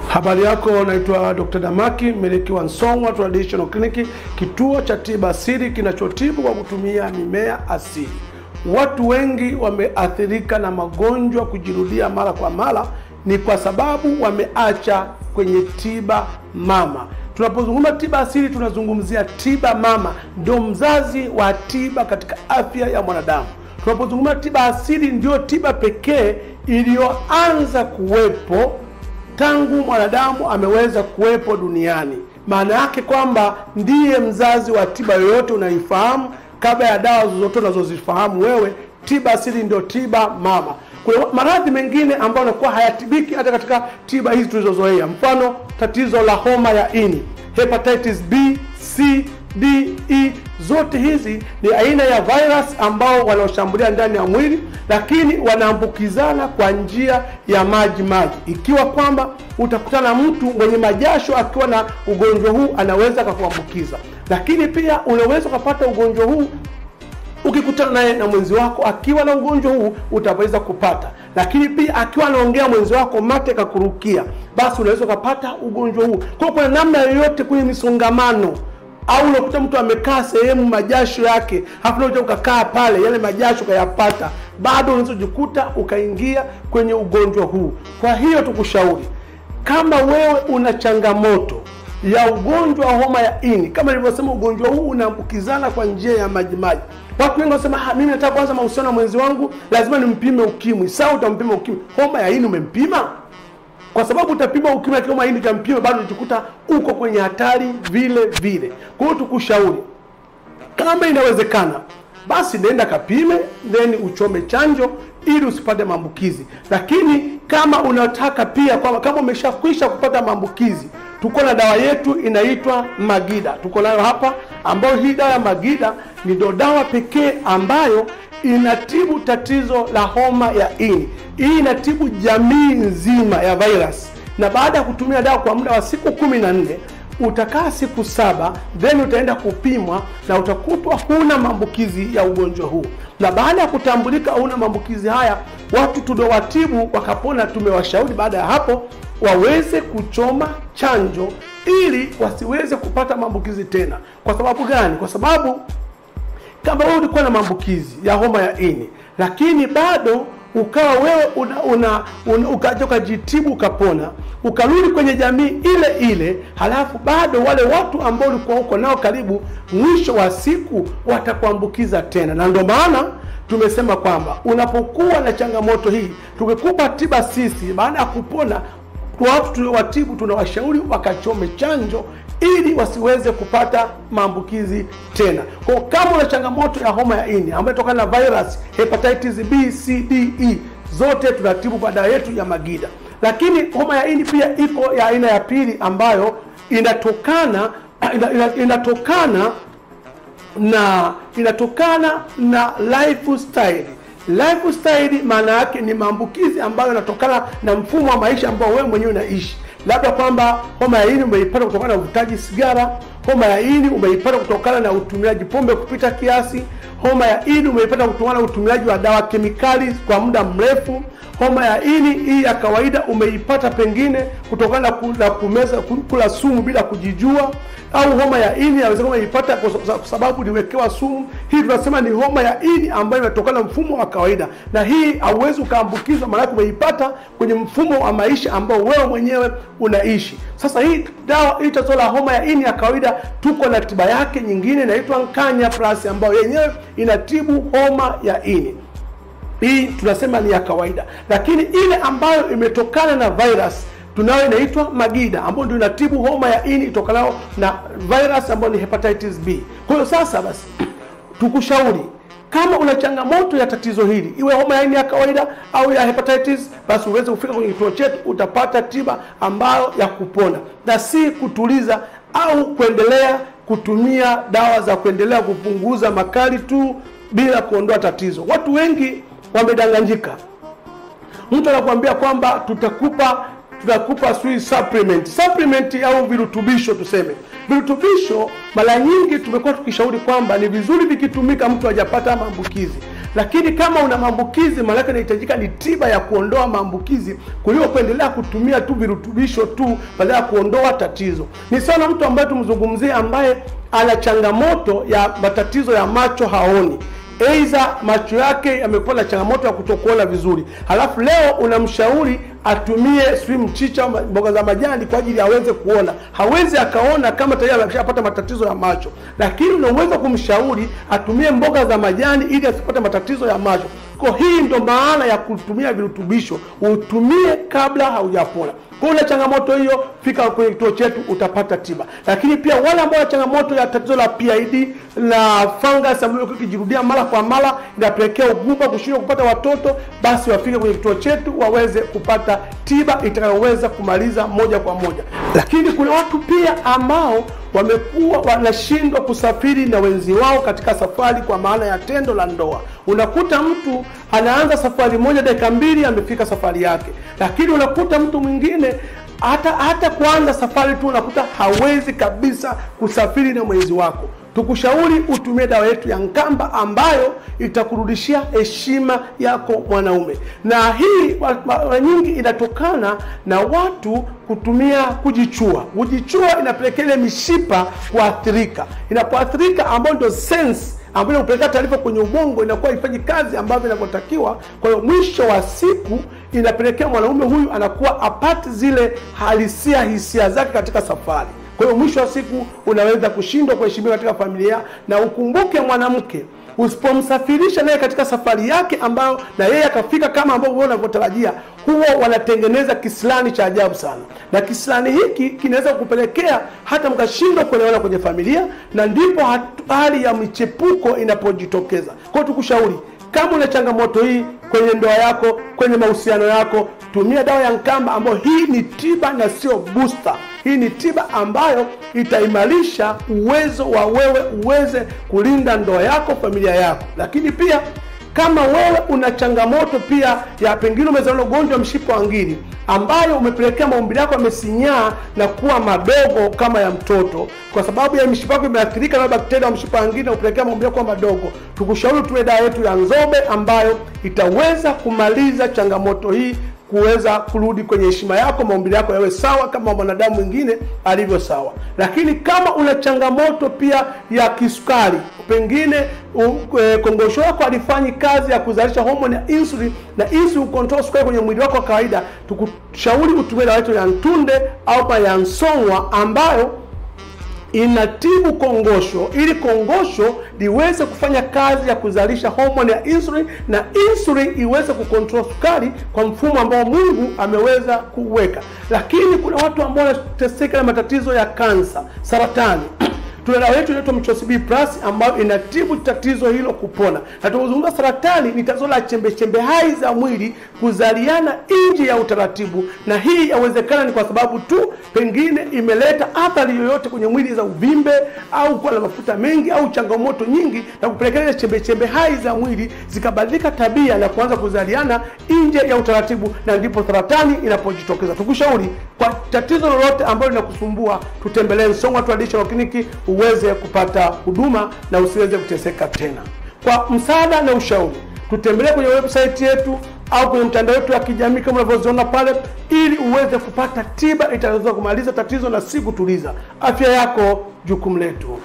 Habari yako, naitwa Dr. Damaki, mmiliki wa Song'wa Traditional Clinic, kituo cha tiba asili kinachotibu kwa kutumia mimea asili. Watu wengi wameathirika na magonjwa kujirudia mara kwa mara, ni kwa sababu wameacha kwenye tiba mama. Tunapozungumza tiba asili tunazungumzia tiba mama, ndio mzazi wa tiba katika afya ya mwanadamu. Tunapozungumza tiba asili ndio tiba pekee iliyoanza kuwepo tangu mwanadamu ameweza kuwepo duniani. Maana yake kwamba ndiye mzazi wa tiba yoyote unaifahamu kabla ya dawa zozote unazozifahamu wewe. Tiba asili ndio tiba mama. Kuna maradhi mengine ambayo yanakuwa hayatibiki hata katika tiba hizi tulizozoea. Mfano, tatizo la homa ya ini, hepatitis B, C, D, E, zote hizi ni aina ya virus ambao wanaoshambulia ndani ya mwili, lakini wanaambukizana kwa njia ya maji. Ikiwa kwamba utakutana mtu mwenye majasho akiwa na ugonjwa huu, anaweza kukuambukiza. Lakini pia unaweza kupata ugonjwa huu ukikutana naye na mwenzi wako akiwa na ugonjwa huu, utaweza kupata. Lakini pia akiwa anaongea mwenzi wako mate kakurukia, basi unaweza kupata ugonjwa huu. Kwa namna yoyote kwenye misongamano, au unakuta mtu amekaa sehemu majasho yake, halafu unakuja ukakaa pale, yale majasho kayapata, bado unaweza kujikuta ukaingia kwenye ugonjwa huu. Kwa hiyo tukushauri, kama wewe una changamoto ya ugonjwa wa homa ya ini, kama nilivyosema, ugonjwa huu unaambukizana kwa njia ya maji. Watu wengi wanasema, mimi nataka kuanza mahusiano na mwenzi wangu, lazima nimpime ukimwi. Sawa, utampima ukimwi. Homa ya ini umempima? Kwa sababu utapima ukimwi kama ini kampima, bado utakuta uko kwenye hatari vile vile. Kwa hiyo tukushauri, kama inawezekana, basi nenda kapime, then uchome chanjo ili usipate maambukizi. Lakini kama unataka pia, kama umeshakwisha kupata maambukizi, tuko na dawa yetu inaitwa Magida. Tuko nayo hapa, ambayo hii dawa ya Magida ndio dawa pekee ambayo inatibu tatizo la homa ya ini. Hii inatibu jamii nzima ya virus. Na baada ya kutumia dawa kwa muda wa siku 14, utakaa siku 7, then utaenda kupimwa na utakutwa huna maambukizi ya ugonjwa huu. Na baada ya kutambulika huna maambukizi haya, watu tuliowatibu wakapona, tumewashauri baada ya hapo waweze kuchoma chanjo ili wasiweze kupata maambukizi tena. Kwa sababu gani? Kwa sababu kama wewe ulikuwa na maambukizi ya homa ya ini, lakini bado ukawa wewe ukaja ukajitibu ukapona, ukarudi kwenye jamii ile ile, halafu bado wale watu ambao ulikuwa uko nao karibu, mwisho wa siku watakuambukiza tena. Na ndio maana tumesema kwamba unapokuwa na changamoto hii, tukikupa tiba sisi, baada ya kupona, kwa watu tuliowatibu tunawashauri wakachome chanjo ili wasiweze kupata maambukizi tena. Kwa kama una changamoto ya homa ya ini ambayo inatokana na virus, hepatitis B, C, D, E, zote tunatibu kwa dawa yetu ya Magida. Lakini homa ya ini pia iko ya aina ya pili ambayo inatokana na lifestyle. Lifestyle maana yake ni maambukizi ambayo yanatokana na mfumo wa maisha ambao wewe mwenyewe unaishi. Labda kwamba homa ya ini umeipata kutokana na uvutaji sigara, homa ya ini umeipata kutokana na utumiaji pombe kupita kiasi, homa ya ini umeipata kutokana na utumiaji wa dawa kemikali kwa muda mrefu, homa ya ini hii ya kawaida umeipata pengine kutokana na kula sumu bila kujijua, au homa ya ini inawezekana umeipata kwa sababu uliwekewa sumu. Hii tunasema ni homa ya ini ambayo inatokana na mfumo wa kawaida, na hii hauwezi ukaambukizwa, maana umeipata kwenye mfumo wa maisha ambao wewe mwenyewe unaishi. Sasa hii dawa hii tatizo la homa ya ini ya kawaida, tuko na tiba yake nyingine inaitwa Nkanya Plus ambayo yenyewe inatibu homa ya ini. Hii tunasema ni ya kawaida. Lakini ile ambayo imetokana na virus, tunayo inaitwa Magida ambayo ndio inatibu homa ya ini itokanayo na virus ambayo ni hepatitis B. Kwa hiyo sasa basi tukushauri, kama una changamoto ya tatizo hili, iwe homa ya ini ya kawaida au ya hepatitis, basi uweze kufika kwenye kituo chetu, utapata tiba ambayo ya kupona na si kutuliza au kuendelea kutumia dawa za kuendelea kupunguza makali tu bila kuondoa tatizo. Watu wengi wamedanganyika. Mtu anakuambia kwamba tutakupa supplement au virutubisho. Tuseme virutubisho, mara nyingi tumekuwa tukishauri kwamba ni vizuri vikitumika mtu hajapata maambukizi. Lakini kama una maambukizi, maana yake inahitajika ni tiba ya kuondoa maambukizi kuliko kuendelea kutumia tu virutubisho tu badala ya kuondoa tatizo. Ni sana mtu ambaye tumzungumzie ambaye ana changamoto ya matatizo ya macho, haoni. Aidha macho yake yamekuwa na changamoto ya kutokuona vizuri. Halafu leo unamshauri atumie mchicha, mboga za majani kwa ajili aweze kuona. Hawezi akaona kama tayari ameshapata matatizo ya macho. Lakini unaweza kumshauri atumie mboga za majani ili asipate matatizo ya macho. Kwa hii ndo maana ya kutumia virutubisho. Utumie kabla haujapona. Kwa una changamoto hiyo, fika kwenye kituo chetu utapata tiba. Lakini pia wale ambao wana changamoto ya tatizo la PID na fungus ambayo ikijirudia mara kwa mara inapelekea ugumba, kushindwa kupata watoto, basi wafike kwenye kituo chetu waweze kupata tiba itakayoweza kumaliza moja kwa moja. Lakini kuna watu pia ambao wamekuwa wanashindwa kusafiri na wenzi wao katika safari kwa maana ya tendo la ndoa. Unakuta mtu anaanza safari moja dakika 2 amefika safari yake. Lakini unakuta mtu mwingine hata kuanza safari tu unakuta hawezi kabisa kusafiri na mwenzi wako. Tukushauri utumie dawa yetu ya Nkamba ambayo itakurudishia heshima yako mwanaume. Na hii mara nyingi inatokana na watu kutumia kujichua. Kujichua inapelekea ile mishipa kuathirika. Inapoathirika ambayo ndio sense ambayo inapeleka taarifa kwenye ubongo inakuwa ifanyi kazi ambavyo inavyotakiwa. Kwa hiyo mwisho wa siku inapelekea mwanaume huyu anakuwa apati zile halisia hisia zake katika safari. Kwa hiyo mwisho wa siku unaweza kushindwa kuheshimiwa katika familia. Na ukumbuke mwanamke, usipomsafirisha naye katika safari yake ambayo na yeye akafika kama ambavyo wewe unavyotarajia, huo wanatengeneza kislani cha ajabu sana. Na kislani hiki kinaweza kupelekea hata mkashindwa kuelewana kwenye familia, na ndipo hali ya michepuko inapojitokeza. Kwa hiyo tukushauri, kama una changamoto hii kwenye ndoa yako, kwenye mahusiano yako, tumia dawa ya Nkamba ambayo hii ni tiba na sio booster. Hii ni tiba ambayo itaimarisha uwezo wa wewe uweze kulinda ndoa yako, familia yako. Lakini pia kama wewe una changamoto pia ya pengine umezaliwa ugonjwa wa mshipa wa ngiri ambayo umepelekea maumbile yako yamesinyaa na kuwa madogo kama ya mtoto, kwa sababu ya mshipa wako imeathirika na bakteria wa mshipa wa ngiri na kupelekea maumbile yako madogo, tukushauri tuwe dawa yetu ya Nzobe ambayo itaweza kumaliza changamoto hii, kuweza kurudi kwenye heshima yako, maumbile yako yawe sawa kama mwanadamu mwingine alivyo sawa. Lakini kama una changamoto pia ya kisukari, pengine kongosho yako halifanyi kazi ya kuzalisha homoni ya insulin na insulin control sukari kwenye mwili wako wa kawaida, tukushauri utumie dawa yetu ya Ntunde au ya Nsongwa ambayo inatibu kongosho ili kongosho liweze kufanya kazi ya kuzalisha homoni ya insulin na insulin iweze kukontrol sukari kwa mfumo ambao Mungu ameweza kuweka. Lakini kuna watu ambao wanateseka na matatizo ya kansa, saratani. Tuna dawa yetu inaitwa Mchosibi Plus ambayo inatibu tatizo hilo kupona. Na tunazungumza saratani ni tatizo la chembe hai za mwili kuzaliana nje ya utaratibu, na hii yawezekana ni kwa sababu tu pengine imeleta athari yoyote kwenye mwili za uvimbe au kuwa na mafuta mengi au changamoto nyingi na kupelekea chembe hai za mwili zikabadilika tabia na kuanza kuzaliana nje ya utaratibu, na ndipo saratani inapojitokeza. Tukushauri kwa tatizo lolote ambalo linakusumbua, tutembelee Nsongwa Traditional Clinic uweze kupata huduma na usiweze kuteseka tena. Kwa msaada na ushauri, tutembelee kwenye website yetu au kwenye mtandao wetu wa kijamii kama unavyoziona pale, ili uweze kupata tiba itakayoweza kumaliza tatizo na si kutuliza. Afya yako jukumu letu.